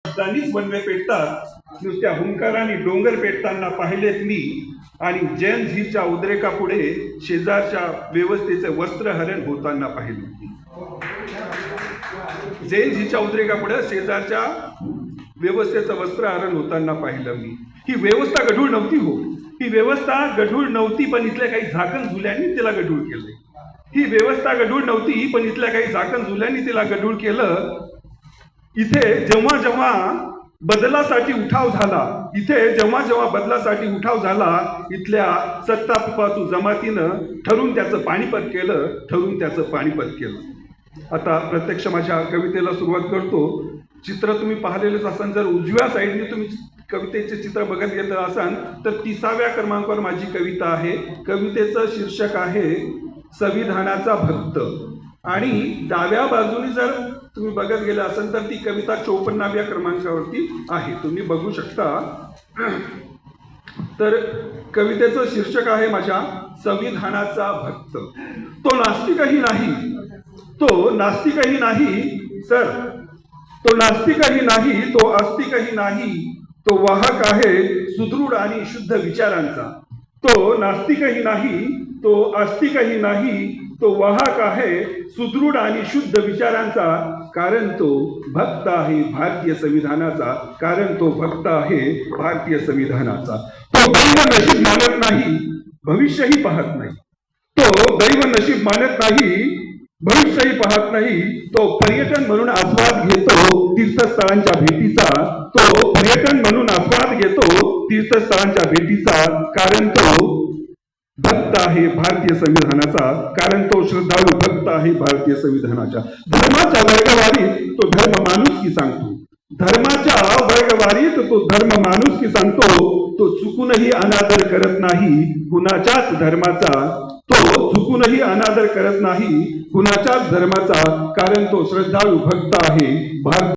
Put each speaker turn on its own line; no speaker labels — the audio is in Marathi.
शब्दांनीच वनवे पेटतात, नुसत्या हुंकाराने डोंगर पेटताना पाहिलेत मी. आणि जैन झीच्या उद्रेकापुढे शेजारच्या व्यवस्थेचे वस्त्रहरण होताना पाहिले. जैन झीच्या उद्रेकापुढे शेजारच्या व्यवस्थेचं वस्त्रहरण होताना पाहिलं मी. ही व्यवस्था गढूळ नव्हती हो, ही व्यवस्था गढूळ नव्हती, पण इथल्या काही झाकण झुल्यांनी तिला गढूळ केलं. ही व्यवस्था गढूळ नव्हती, पण इथल्या काही झाकण झुल्यांनी तिला गढूळ केलं. इथे जेव्हा जेव्हा बदलासाठी उठाव झाला, बदलासाठी उठाव झाला, इथल्या सत्तापासू जमातीनं ठरून त्याचं पाणीपत केलं. आता प्रत्यक्ष माझ्या कवितेला सुरुवात करतो. चित्र तुम्ही पाहिलेलंच असाल. जर उजव्या साईडने तुम्ही कवितेचे चित्र बघत गेलं असाल तर 30व्या क्रमांकावर माझी कविता आहे. कवितेचं शीर्षक आहे संविधानाचा भक्त. आणि डाव्या बाजूने जर तुम्ही बघत गेला असाल तर ती कविता 54व्या क्रमांकावरती आहे, तुम्ही बघू शकता. तर कवितेचं शीर्षक आहे माझ्या संविधानाचा भक्त. तो नास्तिकही नाही, तो नास्तिकही नाही सर, तो नास्तिकही नाही, तो आस्तिकही नाही, तो वाहक आहे सुदृढ आणि शुद्ध विचारांचा. तो नास्तिकही नाही, तो आस्तिकही नाही, तो वाहक आहे सुदृढ आणि शुद्ध विचारांचा, कारण तो भक्त आहे भारतीय संविधानाचा. तो दैव नशीब मानत नाही, भविष्यही पाहत नाही. तो दैव नशीब मानत नाही, भविष्यही पाहत नाही. तो पर्यटन म्हणून आस्वाद घेतो तीर्थस्थळांच्या भेटीचा, कारण तो भक्त आहे भारतीय संविधानाचा, कारण तो श्रद्धाळू भक्त आहे भारतीय संविधानाच्या. धर्माच्या वर्गवारीत तो धर्म माणुसकी सांगतो. तो चुकूनही अनादर करत नाही कुणाच्याच धर्माचा, कारण तो श्रद्धाळू भक्त आहे भारतीय